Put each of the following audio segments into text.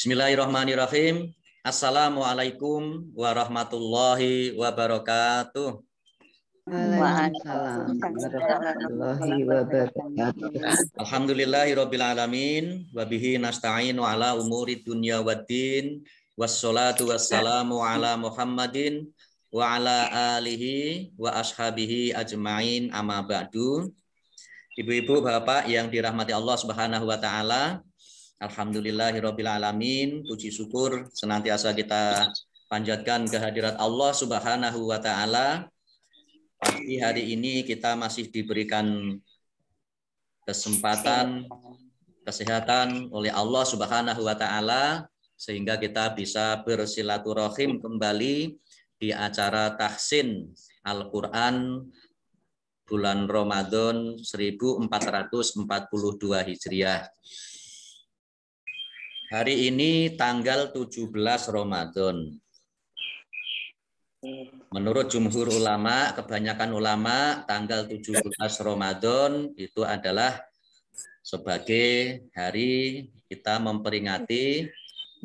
Bismillahirrahmanirrahim. Assalamualaikum warahmatullahi wabarakatuh. Waalaikumsalam warahmatullahi wabarakatuh. Alhamdulillahirabbil alamin wa bihi nasta'inu ala umuri dunya waddin wassalatu wassalamu ala Muhammadin wa ala alihi wa ashabihi ajmain amma ba'du. Ibu-ibu, bapak yang dirahmati Allah Subhanahu wa taala, alhamdulillahirabbil alamin, puji syukur senantiasa kita panjatkan kehadirat Allah Subhanahu wa taala. Pagi hari ini kita masih diberikan kesempatan kesehatan oleh Allah Subhanahu wa taala sehingga kita bisa bersilaturahim kembali di acara tahsin Al-Qur'an bulan Ramadan 1442 Hijriah. Hari ini tanggal 17 Ramadan. Menurut jumhur ulama, kebanyakan ulama, tanggal 17 Ramadan itu adalah sebagai hari kita memperingati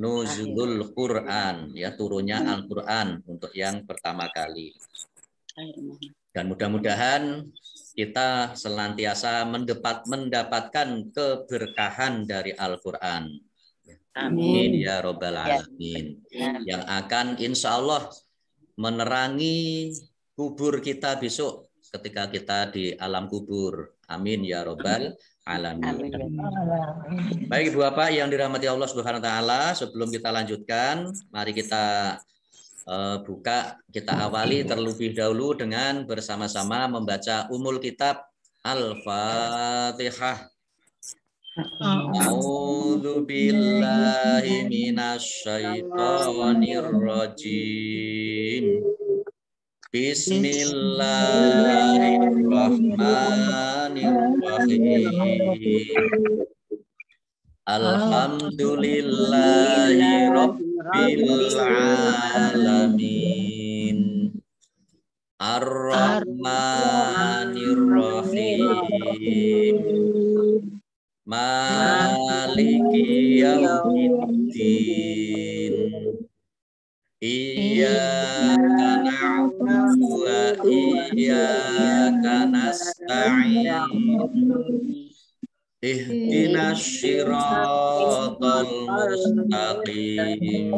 nuzulul Quran, ya, turunnya Al-Quran untuk yang pertama kali. Dan mudah-mudahan kita senantiasa mendapatkan keberkahan dari Al-Quran. Amin ya Rabbal Alamin. Yang akan insya Allah menerangi kubur kita besok ketika kita di alam kubur. Amin ya Rabbal Alamin. Baik Ibu Bapak yang dirahmati Allah Subhanahu wa taala, sebelum kita lanjutkan, mari kita kita awali terlebih dahulu dengan bersama-sama membaca Ummul Kitab Al-Fatihah. A'udzu billahi minasyaitonir rajim. Bismillahirrahmanirrahim. Alhamdulillahi rabbil alamin. Ar-Rahmanir-Rahim. Maliki yaumiddin. Iyyaka na'budu wa iyyaka nasta'in. Ihdinas siratal mustaqim.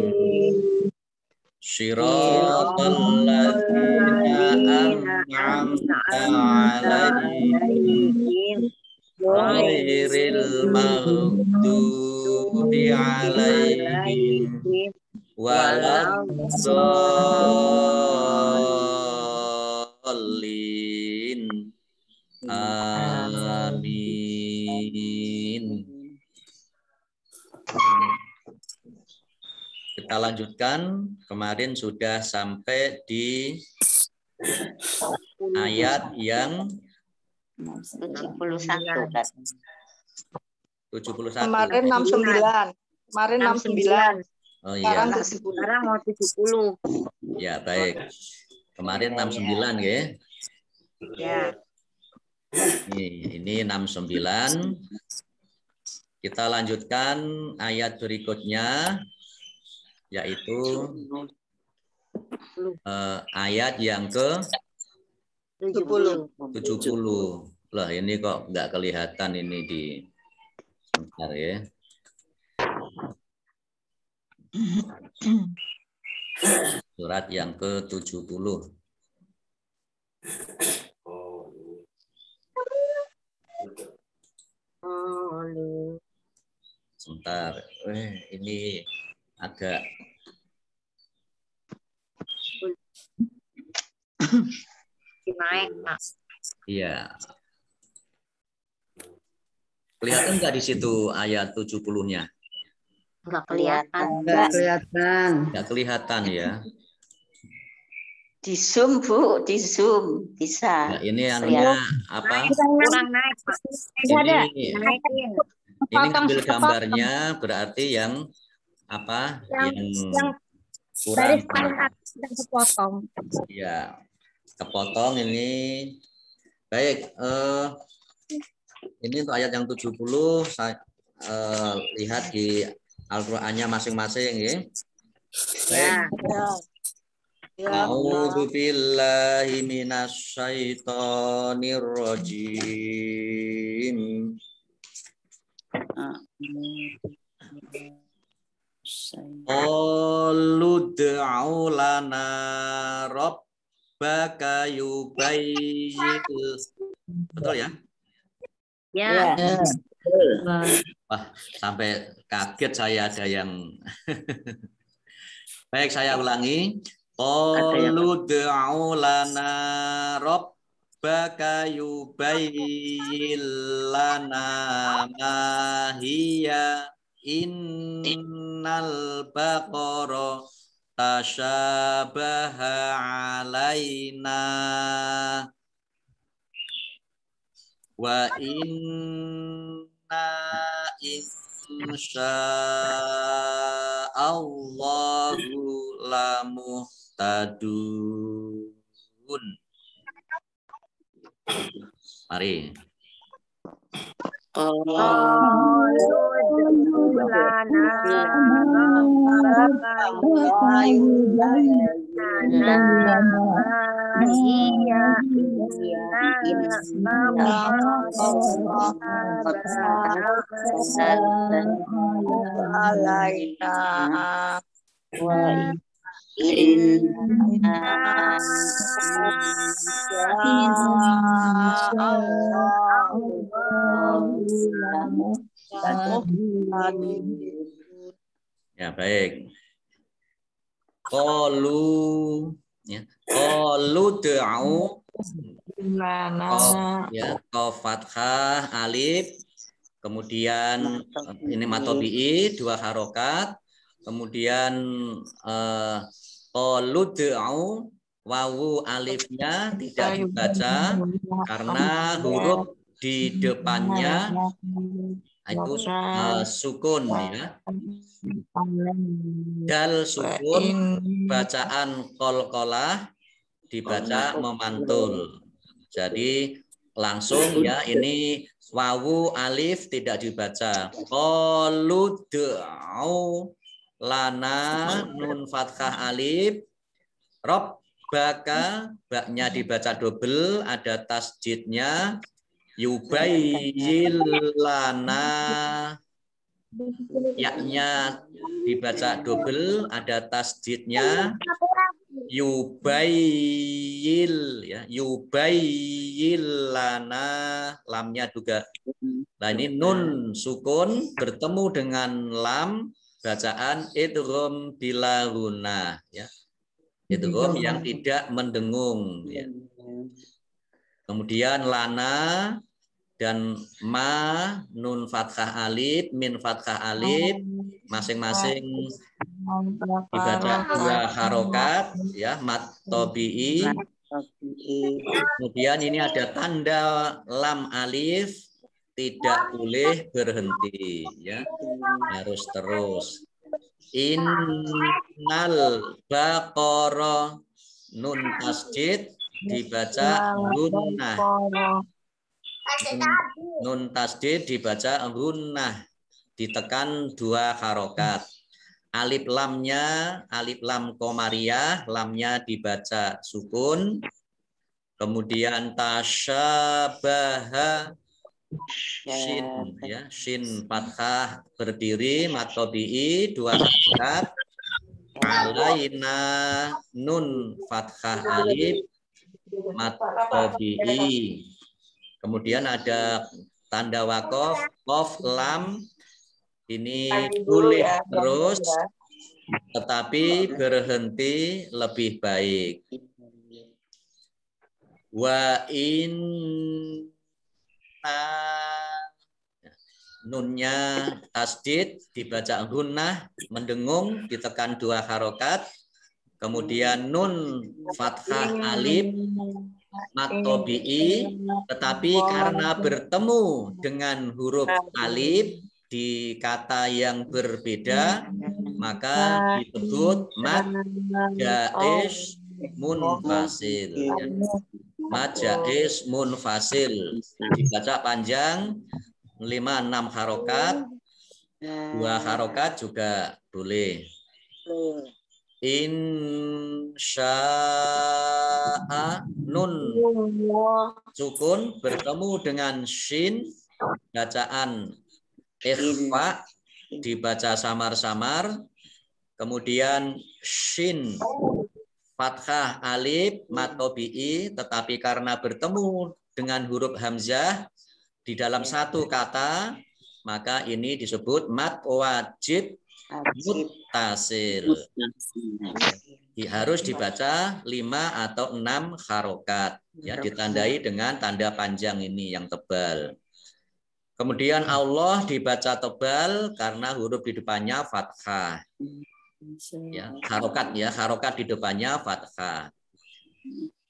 Siratal ladzina an'amta 'alaihim ghairil maghdubi 'alaihim waladdallin. Amin. Kita lanjutkan. Kemarin sudah sampai di ayat yang 71. 71. Kemarin 69. Kemarin 69. Oh iya. Sekarang mau 70. Ya, baik. Kemarin 69 ya. Ya. Ini 69. Kita lanjutkan ayat berikutnya, yaitu ayat yang ke 70. 70. Lah ini kok nggak kelihatan ini di sebentar ya. Surat yang ke 70. Sebentar. Ini agak Naik, Pak. iya. Kelihatan nggak di situ ayat 70-nya? Enggak kelihatan. Enggak kelihatan. Nggak kelihatan ya. Di zoom Bu, di zoom bisa. Nah, ini anunya apa? Kurang naik, Pak. Ini Naikin. ngambil gambarnya berarti yang apa? Yang kurang. Kepotong. Ya, kepotong ini. Baik, ini untuk ayat yang 70 saya lihat di Al-Qur'annya masing-masing ya. Ya. A'udzu billahi minasyaitonir rajim. Qalu ud'u lana rabbaka yubayyin. Betul ya? Ya. Wah, sampai kaget saya ada yang baik, saya ulangi. Qalu ud'u lana rabbaka yubayyin lana ma hiya innal baqara tasyabaha alaina wa inna insyaallahu lamuhtadun. Mari. Ya, baik. Qalu ya. Qalu du'u ya, qaf fathah alif, kemudian ini matobi'i 2 harokat, kemudian qalu du'u wawu alifnya tidak dibaca karena huruf di depannya itu sukun ya. Dal sukun, bacaan qalqalah dibaca memantul. Jadi langsung ya, ini wawu alif tidak dibaca. Qalu du'u lana nun fathah alif, rabbaka baknya dibaca double, ada tasjidnya. Yubayyin lana yaknya dibaca double, ada tasjidnya. Yubayyil ya, yubayyil lana, lamnya juga. Nah, ini nun sukun bertemu dengan lam, bacaan idgham bila gunah ya. Idgham yang tidak mendengung ya. Kemudian lana dan ma, nun fathah alif, min fathah alif, masing-masing dibaca 2 harokat ya, mat tobi'i. Kemudian ini ada tanda lam alif, tidak boleh berhenti ya, harus terus. Innal baqara, nun tasjid dibaca gunnah. Nun tasdid dibaca gunnah, ditekan 2 harokat. Alif lamnya, alif lam komariah, lamnya dibaca sukun. Kemudian tasyabaha, shin ya, shin fathah berdiri, matobi'i 2 harokat. Alaina, nun fathah alif, matobi'i. Kemudian ada tanda wakof, kof lam, ini boleh terus, tetapi berhenti lebih baik. Wa inna, nunnya tasdid dibaca gunnah, mendengung, ditekan 2 harokat. Kemudian nun fathah alif, matobi'i, tetapi karena bertemu dengan huruf alif di kata yang berbeda, maka disebut mad jaiz munfasil. Mad jaiz munfasil dibaca panjang 5-6 harokat. Dua harokat juga boleh. Insya'a nun sukun bertemu dengan shin, bacaan ikhfa dibaca samar-samar, kemudian shin fathah alif mad tabi'i, tetapi karena bertemu dengan huruf hamzah di dalam satu kata, maka ini disebut mad wajib muttasil. Harus dibaca 5 atau 6 harokat, ya, ditandai dengan tanda panjang ini yang tebal. Kemudian Allah dibaca tebal karena huruf di depannya fathah. Ya, harokat di depannya fathah.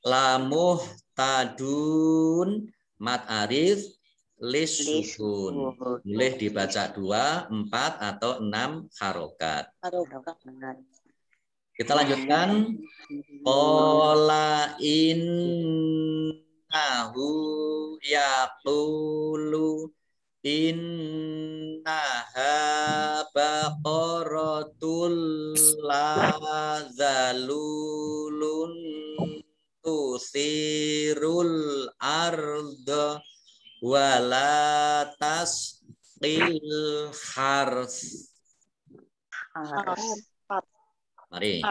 Lamuh tadun mad arif lis sukun. Boleh dibaca 2, 4 atau 6 harokat. Kita lanjutkan. Qala innahu yaqulu innaha baqaratul la zalulun tusirul arda wala tasqil hars. Mari.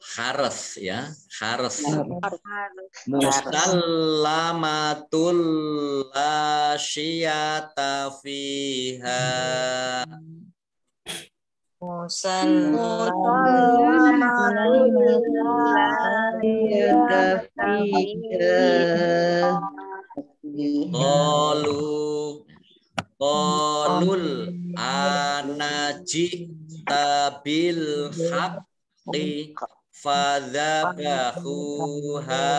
Harus, ya, harus. Musallamatul la syiyata fiha. Qalul anajita bil haqqi fadzabahuha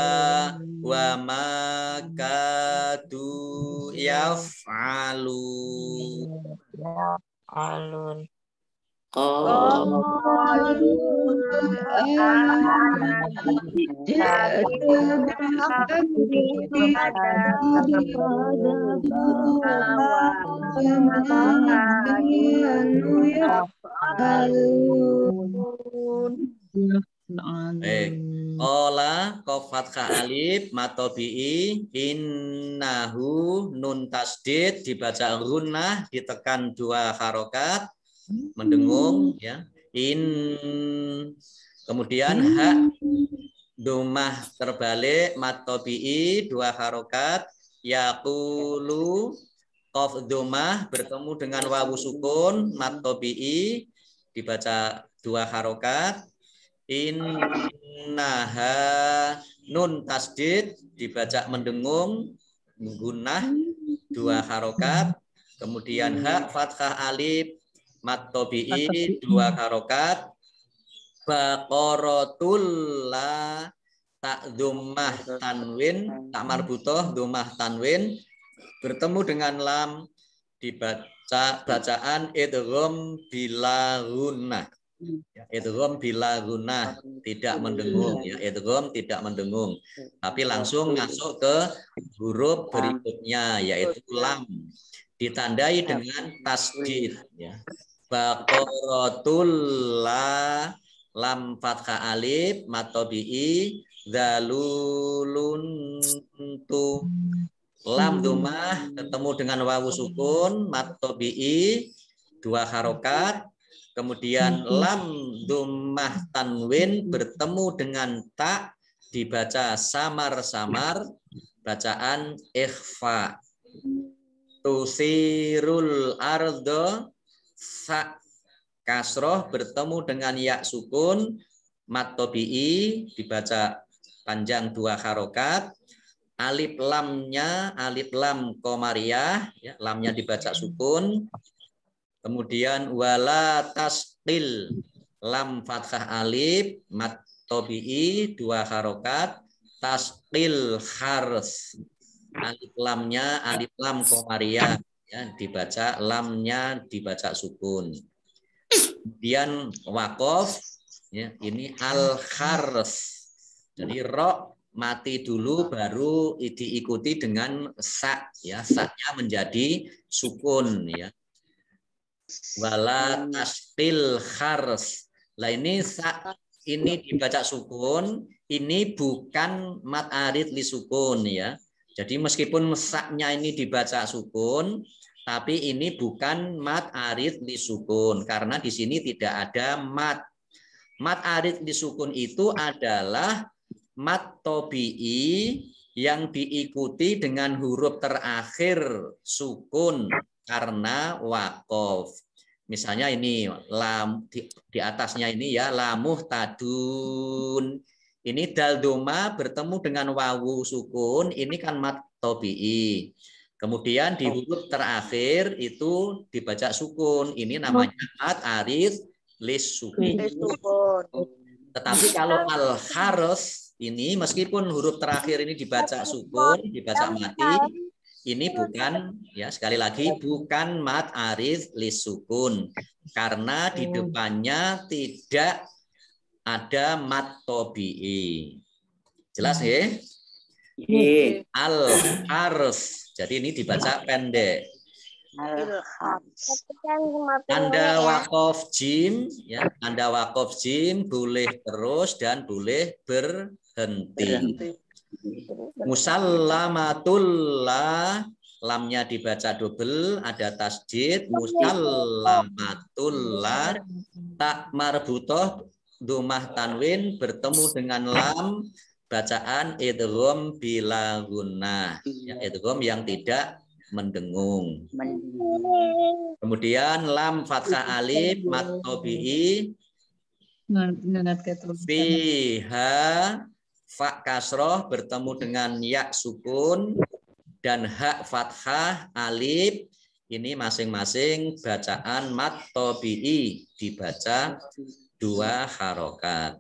wa ma kadu yaf'alun. Ola qaf fathah alif mad tabi'i innahu nun tasdid dibaca gunnah ditekan 2 harokat mendengung, ya. Kemudian ha domah terbalik mad tabi'i 2 harokat yaqulu qaf domah bertemu dengan wawu sukun mad tabi'i dibaca 2 harokat. Innaha nun tasdid dibaca mendengung gunnah 2 harokat, kemudian ha fathah alif mad tabi'i 2 harokat. Baqaratul la tak dhammah tanwin tak marbutoh dhammah tanwin bertemu dengan lam dibaca bacaan idgham bila gunnah. Ya, idgham bila gunnah, tidak mendengung, ya, idgham tidak mendengung, tapi langsung masuk ke huruf berikutnya yaitu lam ditandai dengan tasdid, ya. Baqaratul la lam fathah alif mad tabi'i zalulun tu lam dhammah ketemu dengan wawu sukun mad tabi'i 2 harokat. Kemudian lam dhammah tanwin bertemu dengan ta dibaca samar-samar bacaan ikhfa. Tusirul ardo sa kasroh bertemu dengan ya sukun mad tabi'i dibaca panjang 2 harokat. Alif lamnya alif lam qamariyah, ya, lamnya dibaca sukun. Kemudian wala tasqil lam fathah alif mat tobi'i 2 harokat tasqil harus alif lamnya alif lam komariah ya dibaca lamnya dibaca sukun. Kemudian waqaf ya ini al harus. Jadi ro mati dulu baru diikuti dengan sa ya sa-nya menjadi sukun ya. Wala tasqil harus. Lah ini sa ini dibaca sukun, ini bukan mat arid li sukun ya. Jadi meskipun sa-nya ini dibaca sukun, tapi ini bukan mat arid li sukun karena di sini tidak ada mat. Mat arid li sukun itu adalah mat tobi'i yang diikuti dengan huruf terakhir sukun karena waqaf. Misalnya ini lam di atasnya ini ya lamuh tadun. Ini dal doma bertemu dengan wawu sukun, ini kan mat tobi'i. Kemudian di huruf terakhir itu dibaca sukun, ini namanya mat arid lis sukun. Tetapi kalau al harus ini meskipun huruf terakhir ini dibaca sukun, dibaca mati, ini bukan ya sekali lagi bukan mat arid lis sukun karena di depannya tidak ada mat tobi'i. Jelas ya? Al harus. Jadi ini dibaca pendek. Tanda waqaf jim ya, tanda waqaf jim boleh terus dan boleh berhenti. Musallamatullah lamnya dibaca double ada tasjid musallamatullah tak marbutoh domah tanwin bertemu dengan lam bacaan idgham bila gunnah ya, idgham yang tidak mendengung. Kemudian lam fathah alif mat tobi'i fiha fa kasroh bertemu dengan ya sukun dan hak fathah alif ini masing-masing bacaan mat tobi'i dibaca 2 harokat.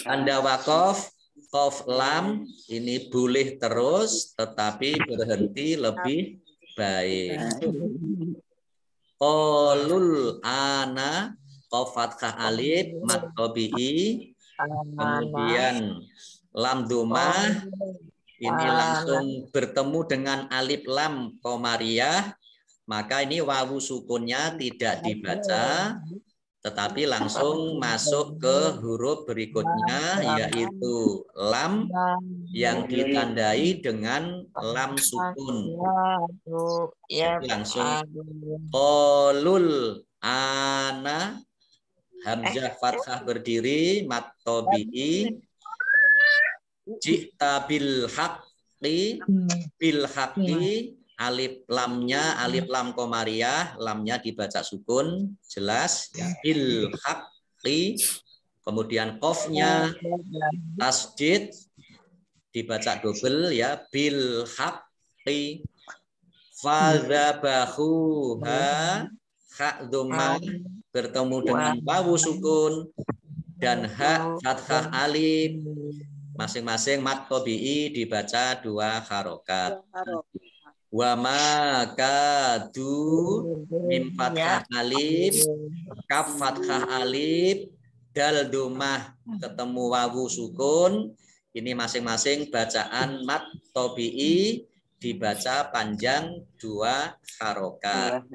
Tanda waqaf qaf lam ini boleh terus tetapi berhenti lebih baik. Qolul ana qaf fathah alif mat tobi'i kemudian lam domah ini langsung bertemu dengan alif lam komariah maka ini wawu sukunnya tidak dibaca tetapi langsung masuk ke huruf berikutnya yaitu lam yang ditandai dengan lam sukun. Jadi langsung qolul ana hamzah fathah berdiri mat tobi'i jita bil haqqi alif lamnya alif lam komariah lamnya dibaca sukun jelas ya bil haqqi kemudian qafnya tasdid dibaca double ya bil haqqi fadzabahuha hak dhammah bertemu dengan wawu sukun dan hak fathah alif masing-masing mat tobi'i dibaca 2 harokat. Wa makadu mim fathah alif kaf fathah alif dal domah ketemu wawu sukun ini masing-masing bacaan mat tobi'i dibaca panjang 2 harokat.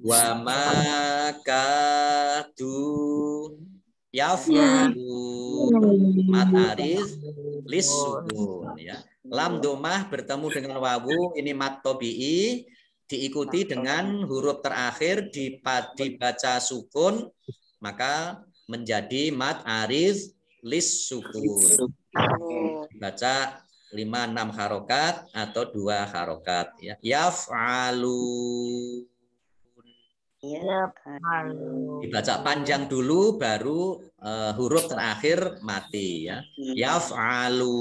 Wa makadu yafu mat aris lis sukun ya. Lam domah bertemu dengan wawu ini mat tobi'i diikuti dengan huruf terakhir dibaca sukun maka menjadi mat aris lis sukun. Baca 5-6 harokat atau 2 harokat ya. Yaf'alu dibaca panjang dulu baru huruf terakhir mati ya. Yaf'alu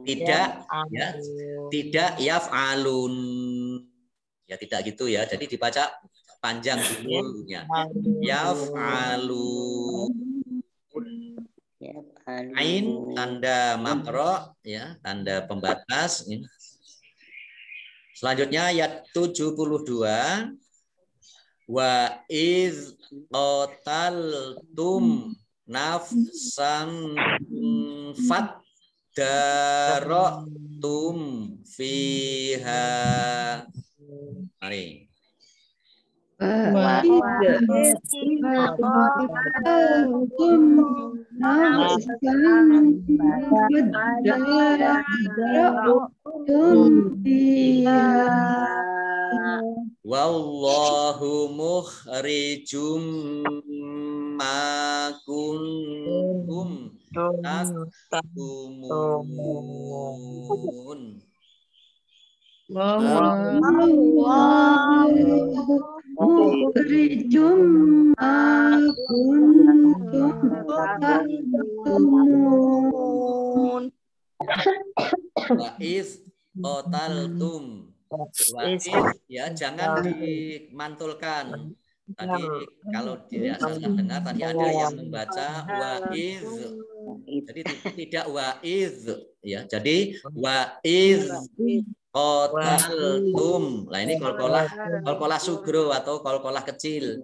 tidak ya tidak yaf'alun Ya tidak gitu ya. Jadi dibaca panjang dulunya. Yaf'alu. Ain tanda makro ya, tanda pembatas. Selanjutnya ayat 72. Wa iz qataltum nafsan faddaratum fiha. Mari. Wallahu mukhrijum ma kuntum taktumun. Mukhrijum ma kuntum taktumun. Wa iz qataltum. Wa iz ya jangan dimantulkan. Tadi kalau tidak salah dengar tadi ada yang membaca wa iz. Jadi tidak wa iz ya. Jadi wa iz qataltum. Nah ini kolkolah sugro atau kolkolah kecil.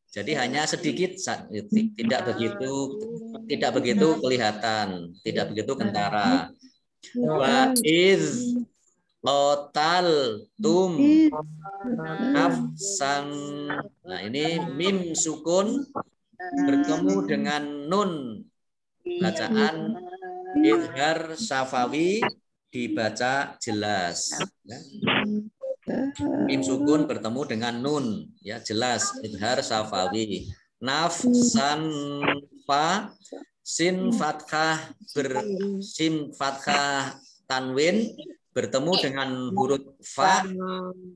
Jadi hanya sedikit, tidak begitu kelihatan, tidak begitu kentara. Wa iz qataltum nafsan. Nah ini mim sukun bertemu dengan nun. Bacaan izhar syafawi dibaca jelas. Ya. Mim sukun bertemu dengan nun, ya jelas izhar syafawi. Nafsan fa sin fathah sin fathah tanwin bertemu dengan huruf fa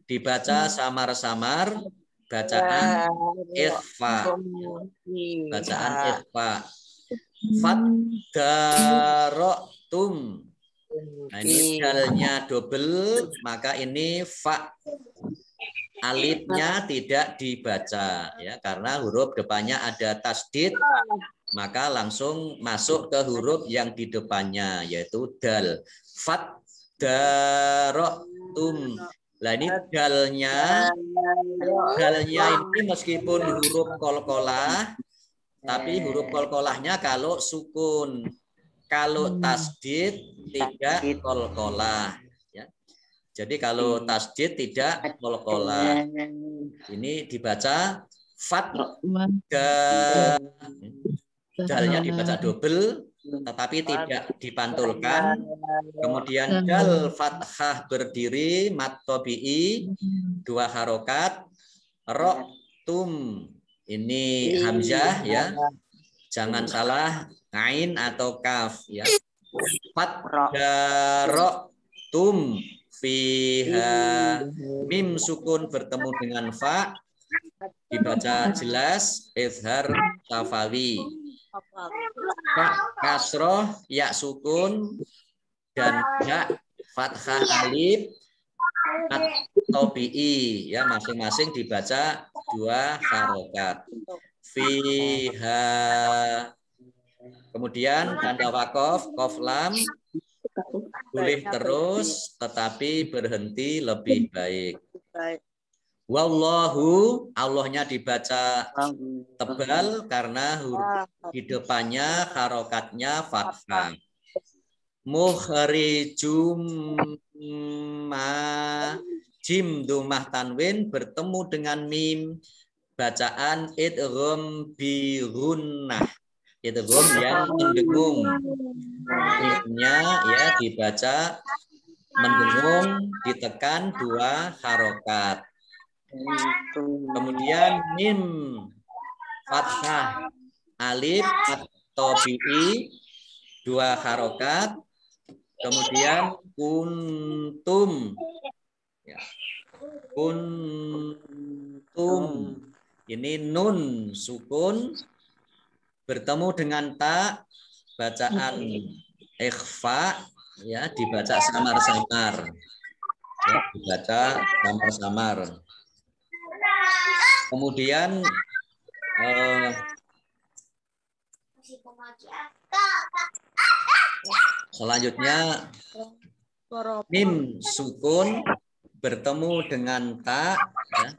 dibaca samar-samar bacaan ikhfa. Bacaan ikhfa. Faddaratum. Nah ini dalnya double, maka ini fa alifnya tidak dibaca ya karena huruf depannya ada tasdid, maka langsung masuk ke huruf yang di depannya yaitu dal. Faddaratum. Nah ini dalnya ini meskipun huruf kolkolah, tapi huruf kolkolahnya kalau sukun. Kalau tasdid tidak kolkolah. Ya. Jadi kalau tasdid tidak kolkolah. Ini dibaca fat. Dalnya dibaca double, tetapi tidak dipantulkan. Kemudian dal fathah berdiri, mat tabi'i, 2 harokat. Ro tum. Ini hamzah ya. Jangan salah ain atau kaf ya. Faddaratum fiha. Mim sukun bertemu dengan fa dibaca jelas izhar syafawi. Fa kasroh ya sukun dan ya fathah alif at-tabi'i ya masing-masing dibaca 2 harokat. Fiha. Kemudian tanda wakof, kof lam boleh terus, tetapi berhenti lebih baik. Wallahu, Allahnya dibaca tebal karena huruf di depannya harokatnya fathah. Mukhrijum ma jim dumah tanwin bertemu dengan mim. Bacaan idgham bi gunnah. Idgham yang mendengung. Mimnya ya dibaca mendengung ditekan 2 harokat. Kemudian mim fathah alif at-tabi'i 2 harokat. Kemudian kuntum ya. Kuntum ini nun sukun bertemu dengan ta bacaan ikhfa ya dibaca samar-samar. ya, dibaca samar-samar. Kemudian selanjutnya mim sukun bertemu dengan ta, ya.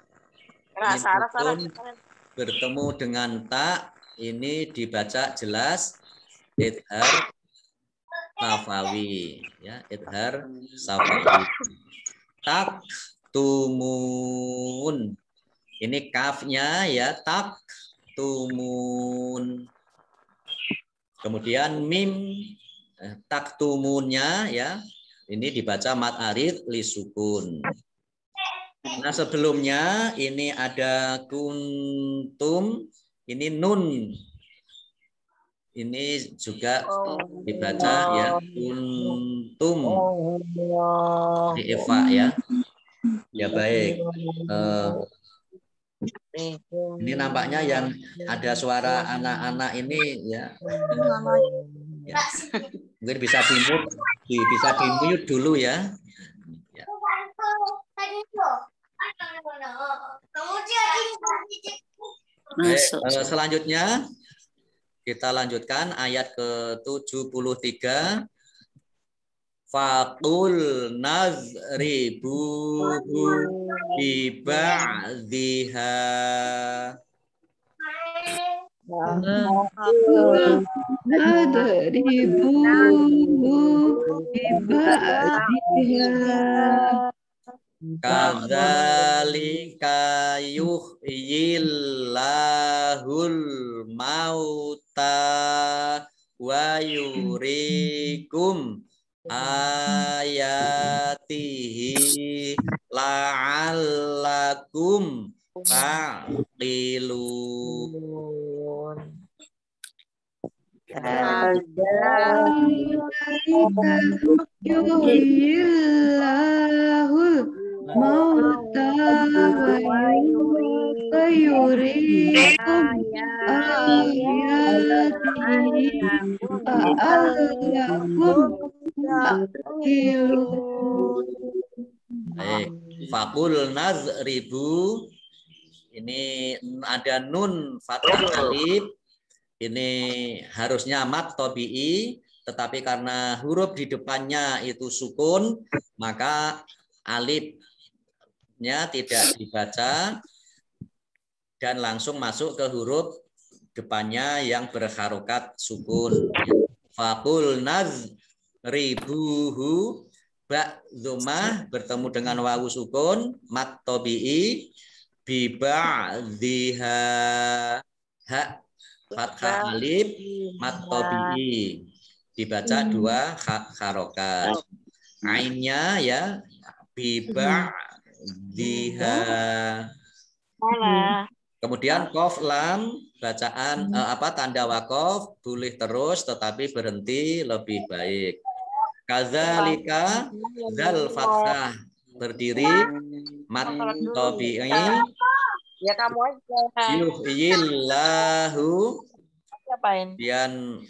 Mim sukun bertemu dengan ta, ini dibaca jelas idhar safawi, ya, idhar safawi. Tak tumun, ini kafnya ya, tak tumun. Kemudian mim tak tumunnya ya, ini dibaca mad arid li sukun. Nah sebelumnya ini ada kuntum, ini nun. Ini juga dibaca ya kuntum di Eva ya. Ya baik. Ini nampaknya yang ada suara anak-anak ini ya. Ya. Mungkin bisa di-mute dulu ya. Ya. Baik, selanjutnya kita lanjutkan ayat ke-73. Faqul nazribuhu bi ba'dhiha. Kadzalika yuhyillahul mauta wa yurikum ayatihi la'allakum ta'qilun. Yuhyillahul mauta wa yuriikum ayatihi la'allakum ta'qilun. Baik, faqul nazribu, ini ada nun fathah alif, ini harusnya mat tabi'i, tetapi karena huruf di depannya itu sukun, maka alifnya tidak dibaca dan langsung masuk ke huruf depannya yang berharokat sukun. Faqul nazribuhu, ba dhammah bertemu dengan wawu sukun, mat tabi'i, bi ba'dhiha, ha fathah alif, mat tabi'i, dibaca dua harokat. Ainnya ya, bi ba'dhiha. Kemudian qaf lam, bacaan tanda waqaf boleh terus tetapi berhenti lebih baik. Kadzalika, zal fathah berdiri, mat tabi'i, Ya kamu aja. yuhyillahu, Ngapain? kemudian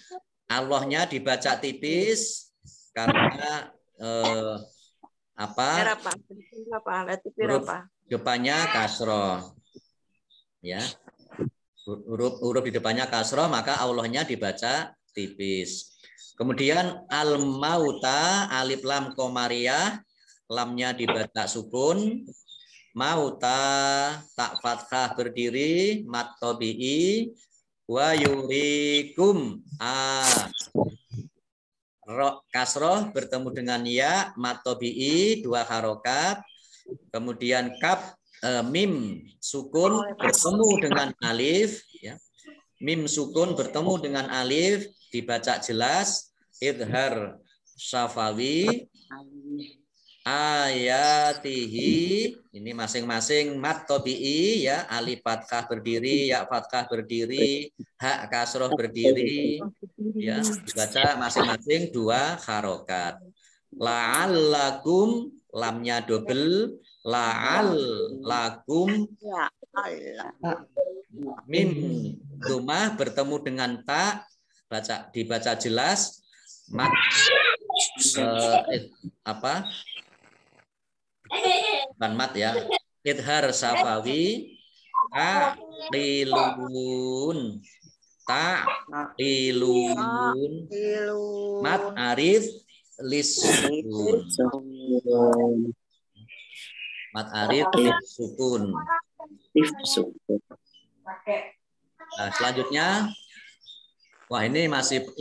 Allahnya dibaca tipis karena huruf depannya kasroh, ya, huruf di depannya kasroh, maka Allahnya dibaca tipis. Kemudian al-mauta, alif lam komariah, lamnya dibaca sukun, mauta tak fathah berdiri, mat tabi'i, wa yurikum kasroh bertemu dengan ya, mat tabi'i, dua harokat. Kemudian kaf mim sukun bertemu dengan alif, ya. Mim sukun bertemu dengan alif dibaca jelas, idhar safawi, ayatihi, ini masing-masing mat tabi'i ya, alif fathah berdiri, ya fathah berdiri, ha kasroh berdiri, ya, dibaca masing-masing dua harokat. La'allakum, lamnya double, la'allakum, mim dhammah bertemu dengan ta, dibaca jelas, mat Bukan mat ya. Idhar safawi taqilun. Taqilun. Mat arif lisukun. Mat arif lisukun. Nah, selanjutnya, wah ini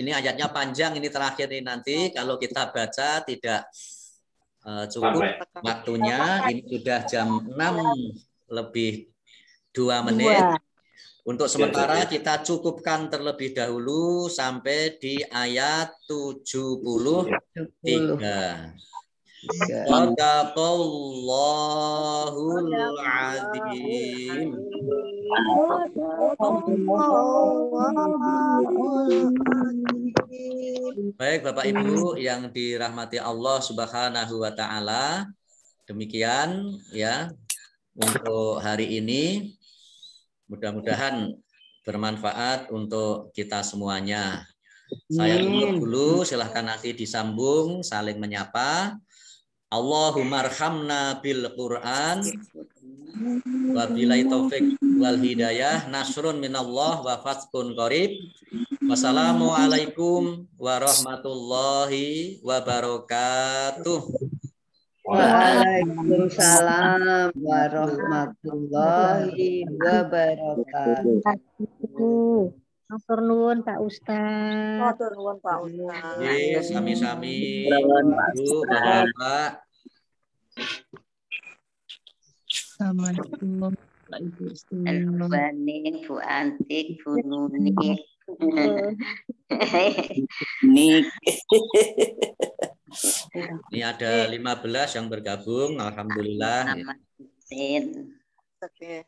ayatnya panjang, ini terakhir ini nanti kalau kita baca tidak cukup waktunya. Ini sudah jam 6:02. Untuk sementara kita cukupkan terlebih dahulu sampai di ayat 73. Shadaqallahul azim. Baik Bapak Ibu yang dirahmati Allah Subhanahu wa taala. Demikian ya untuk hari ini. Mudah-mudahan bermanfaat untuk kita semuanya. Saya tutup dulu, silahkan nanti disambung saling menyapa. Allahumma arhamna bil Qur'an wabillahi taufik wal hidayah, nasrun minallah wa fathun qarib. Wassalamualaikum warahmatullahi wabarakatuh. Waalaikumsalam warahmatullahi wabarakatuh. Matur nuwun Pak Ustaz. Matur nuwun Pak Ustaz. Yes, sami-sami Bu Bapak. Assalamualaikum Pak Ibu Al-Banin, Bu Antik, Bu Nuni. Ini ada 15 yang bergabung, alhamdulillah. Nama Sin. Oke.